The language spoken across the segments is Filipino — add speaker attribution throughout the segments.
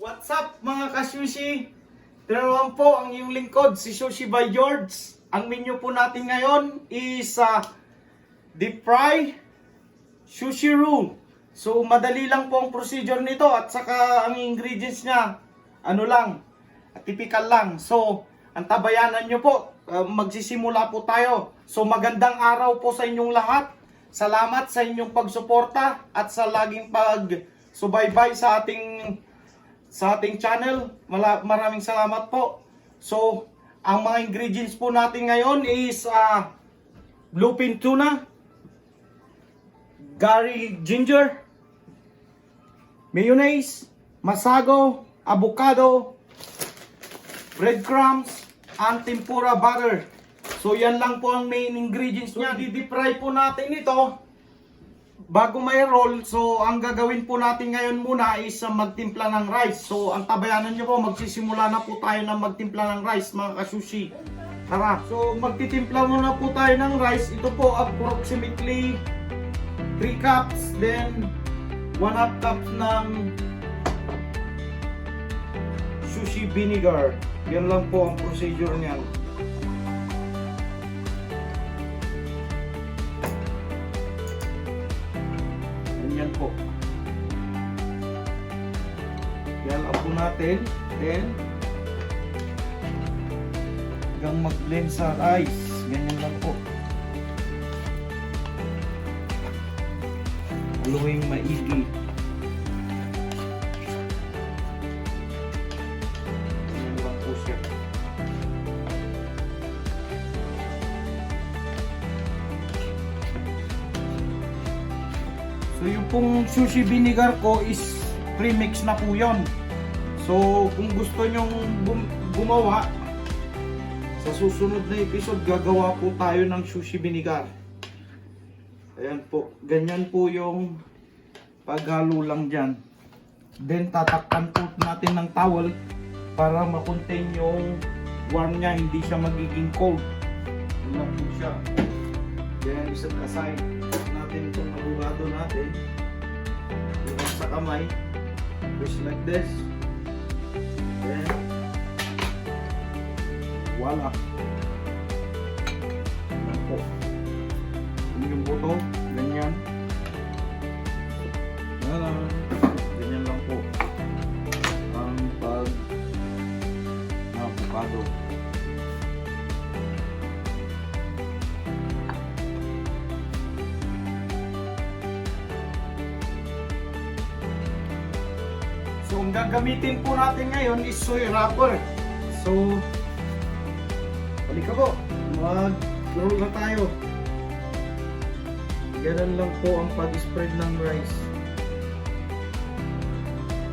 Speaker 1: What's up mga ka-sushi? Tinawan po ang iyong lingkod, si Sushibyjeorge. Ang menu po natin ngayon is deep fry sushi roll. So madali lang po ang procedure nito at saka ang ingredients niya, ano lang, typical lang. So ang tabayanan nyo po, magsisimula po tayo. So magandang araw po sa inyong lahat. Salamat sa inyong pagsuporta at sa laging pagsubaybay sa ating channel. Maraming salamat po. So, ang mga ingredients po natin ngayon is Bluefin tuna, Gari ginger, Mayonnaise, Masago, Avocado, breadcrumbs, and Tempura butter. So, yan lang po ang main ingredients niya. Di-deep fry po natin ito bago may roll. So ang gagawin po natin ngayon muna is magtimpla ng rice. So ang tabayanan nyo po, magsisimula na po tayo na magtimpla ng rice mga ka-sushi. Tara, so magtitimpla muna po tayo ng rice. Ito po approximately 3 cups, then 1/2 cups ng sushi vinegar. Yan lang po ang procedure niyan. Yan po. Yan po natin. Then hanggang mag-blend sa rice. Ganyan lang po. Haluing maigi. Ganyan lang po siya. So yung pong sushi vinegar ko is premix na po yun. So kung gusto nyong gumawa, sa susunod na episode gagawa po tayo ng sushi vinegar. Ayan po, ganyan po yung paghalo lang dyan. Then tatakpan po natin ng towel para makontain yung warm nya, hindi siya magiging cold. Yun lang po siya. Then iset aside natin itong avocado natin. Iwan sa kamay. Just like this. Then voila. Yan po. Yun yung buto. Ganyan. Ganyan lang po ang pag avocado. So, ang gagamitin po natin ngayon is soy wrapper. So, halika po, mag-roll na tayo. Ganun lang po ang pag-spread ng rice.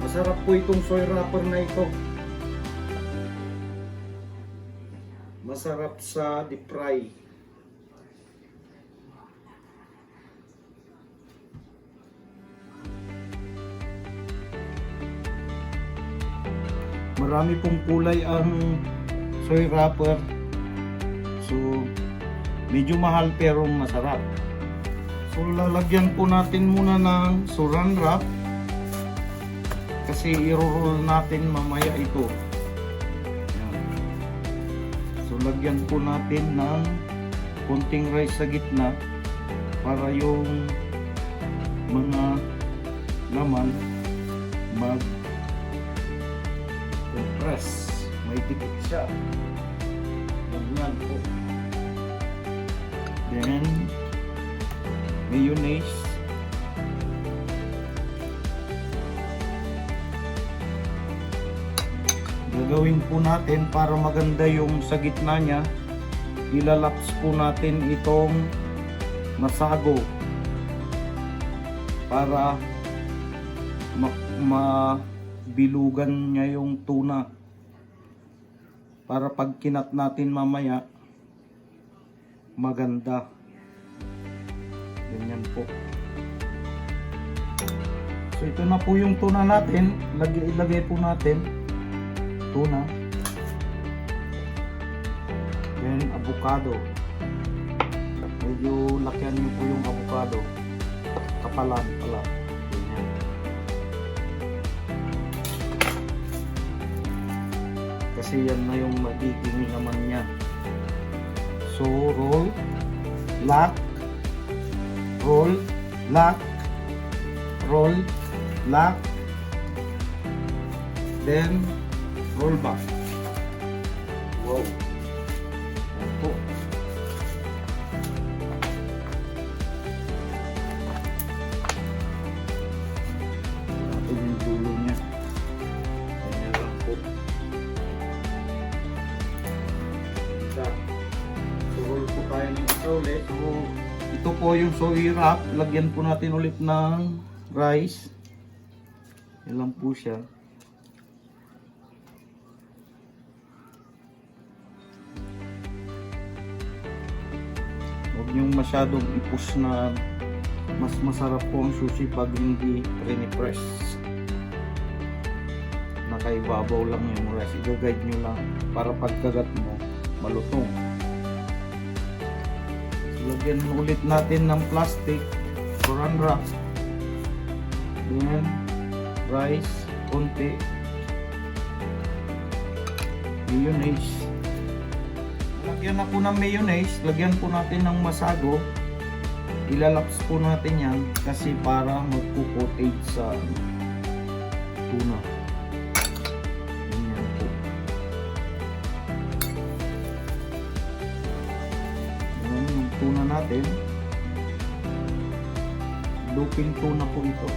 Speaker 1: Masarap po itong soy wrapper na ito. Masarap sa deep fry. Marami pong kulay ang soy wrapper. So medyo mahal pero masarap. So lalagyan po natin muna ng saran wrap kasi i-roll natin mamaya ito. Yan. So lagyan po natin ng konting rice sa gitna para yung mga laman press, may dikit siya. Ganyan po. Then mayonnaise. Gagawin po natin para maganda yung sa gitna niya. Ilalaps po natin itong masago para bilugan niya yung tuna para pag kinat natin mamaya maganda. Ganyan po. So ito na po yung tuna natin. Ilagay po natin tuna, then avocado. Medyo lakyan niyo po yung avocado, kapalan pala. Ganyan. Kasi yan na yung magiging laman niya. So, roll, lock, roll, lock, roll, lock, then roll back. Wow. Yan po. Natin yung dulo niya. Ganyan lang po. So, roll po tayo ng isa ulit. So, ito po yung soy wrap. Lagyan po natin ulit ng rice. Yan lang po siya. Huwag niyong masyadong i-push na mas masarap po ang sushi pag hindi press. Nakaibabaw lang yung rice. I-guide nyo lang para pagkagat mo malutong. So, lagyan ulit natin ng plastic saran wrap. Then rice, konti, mayonnaise. Lagyan na po ng mayonnaise, lagyan po natin ng masago. Ilalaps po natin yan kasi para magpo-coated sa tuna. Ganyan po. Yan yung tuna natin. Bluefin tuna po ito.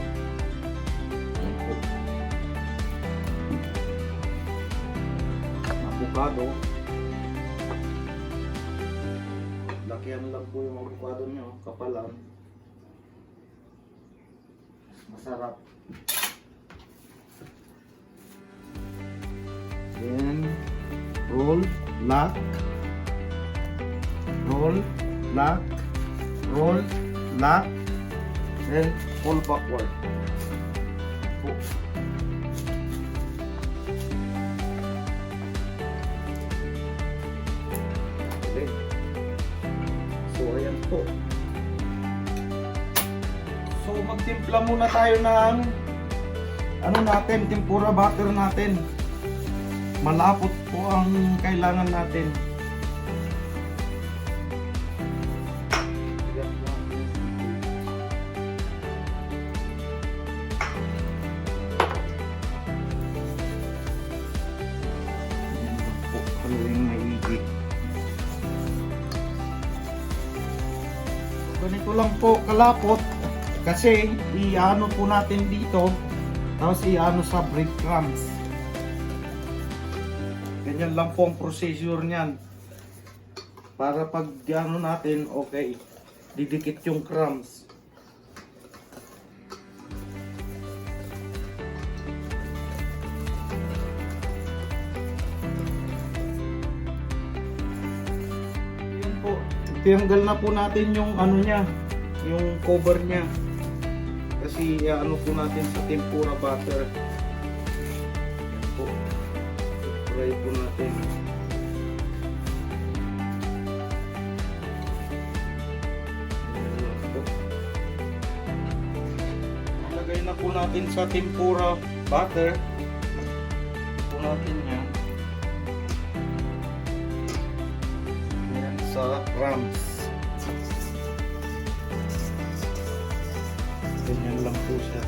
Speaker 1: Yan po. Avocado. Lakihan lang po yung avocado nyo, kapalan. Masarap. Then, roll, lock, roll, lock, roll, lock, then pull backward. So, ayan po. So, magtimpla muna tayo ng ano natin, tempura butter natin. Malapot po ang kailangan natin. Ayan po, haluin maigi. Ganito lang po kalapot kasi i-ano po natin dito tapos i-ano sa breadcrumbs. Ganyan lang po ang procedure niyan para pag ano natin, okay, didikit yung crumbs. Yan po. Tiyanggal na po natin yung ano niya, yung cover niya. Kasi ano po natin sa tempura butter. Yan po. Fry po natin. Yan po. Lagay na po natin sa tempura butter. Po natin yan. Sa crumbs. Ganyan lang po siya.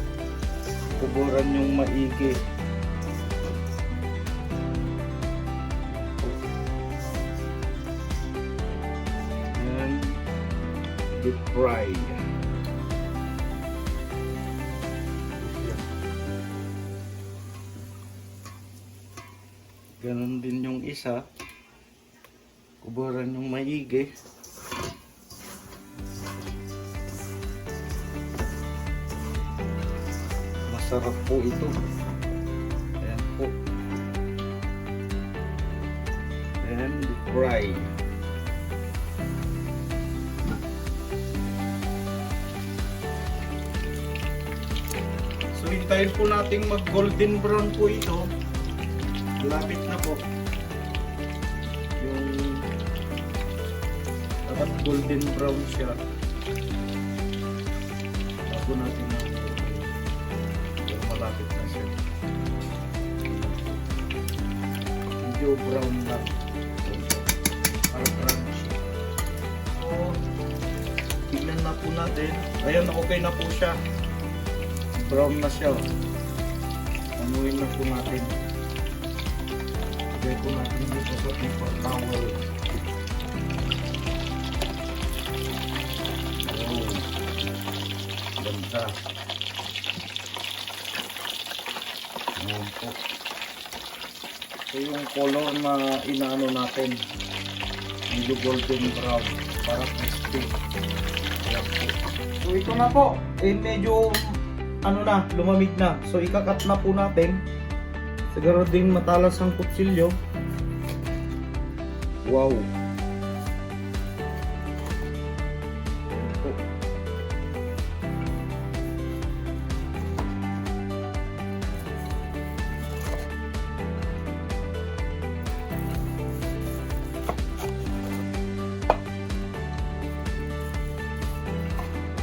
Speaker 1: Kuburan yung maigi. And deep fry. Ganon din yung isa. Kuburan yung maigi. Masarap po ito. Ayan po. And fry. So hintayin po natin mag golden brown po ito. Malapit na po. Dapat golden brown siya. Bago natin na malapit na siya. Medyo medyo brown lang. Para crunchy. So, tignan na po natin. Ayan, okay na po siya. Brown na siya. Anuin na po natin. Lagay po natin dito sa paper towel. Oh, ganda. Ayan po. So yung color na inaano natin, medyo golden brown, para crispy. Ayan po. So ito na po, medyo ano na, lumamig na. So ikakat na po natin. Siguro ding matalas ang kutsilyo. Wow. Ayan po.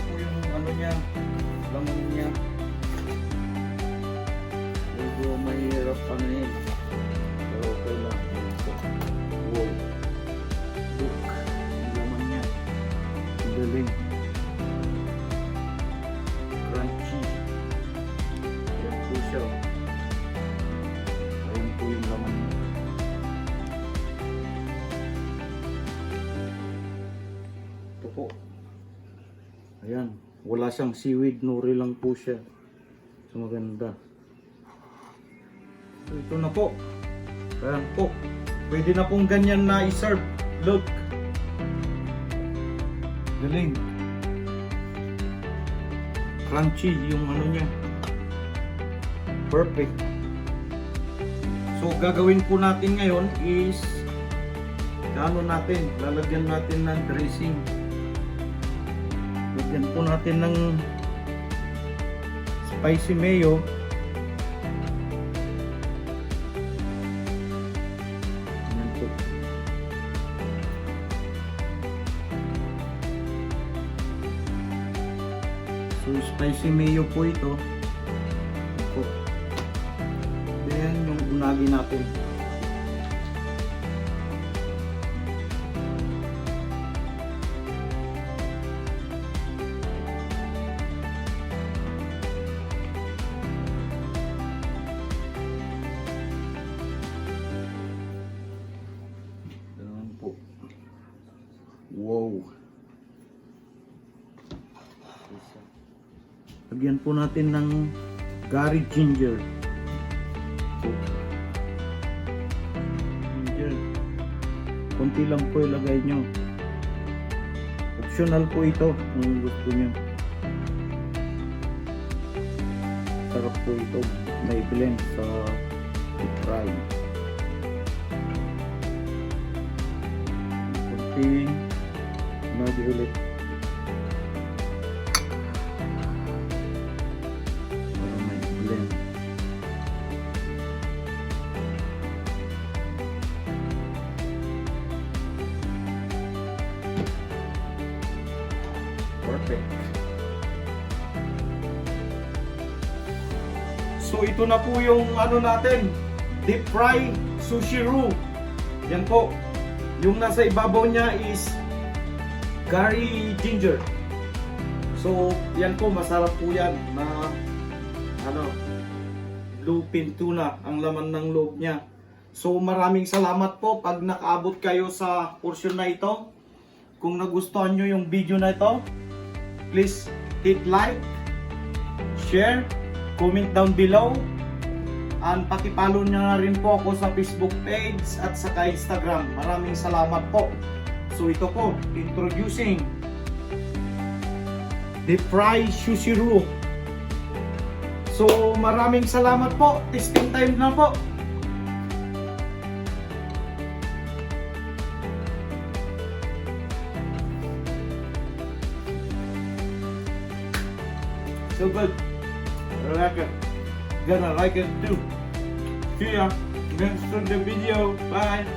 Speaker 1: Ito yung ano niya, laman niya. Medyo mahirap ano yun. Pero okay lang. Wow. Look. Ang laman niya. Ang galing. Crunchy. Ayan po siya. Ayan po yung laman niya. Ito po. Ayan. Wala siyang seaweed. Nori lang po siya. So maganda. So ito na po. Ayan po. Pwede na pong ganyan na i-serve. Look. Galing. Crunchy yung ano niya. Perfect. So gagawin po natin ngayon is lalagyan natin ng dressing. Lagyan po natin ng spicy mayo. Ayan po. So spicy mayo po ito. Ayan po. Then yung unagi natin. Wow. Lagyan po natin ng Gari ginger. Ginger. Konti lang po ilagay nyo. Optional po ito kung gusto nyo. Sarap po ito. May blend sa fry. Konting Unagi ulit. Para may blend. Perfect. So ito na po yung ano natin, deep fry sushi roux. Yan po. Yung nasa ibabaw niya is Gari ginger. So, yan po, masarap po yan na ano, bluefin tuna ang laman ng loob niya. So, maraming salamat po pag nakaabot kayo sa portion na ito. Kung nagustuhan nyo yung video na ito, please hit like, share, comment down below, and pakipollow nyo na rin po ako sa Facebook page at saka Instagram. Maraming salamat po. So ito po, introducing the fried sushi roux. So maraming salamat po. Testing time na po. So good. I like it. Gonna like it too. See ya next on the video. Bye.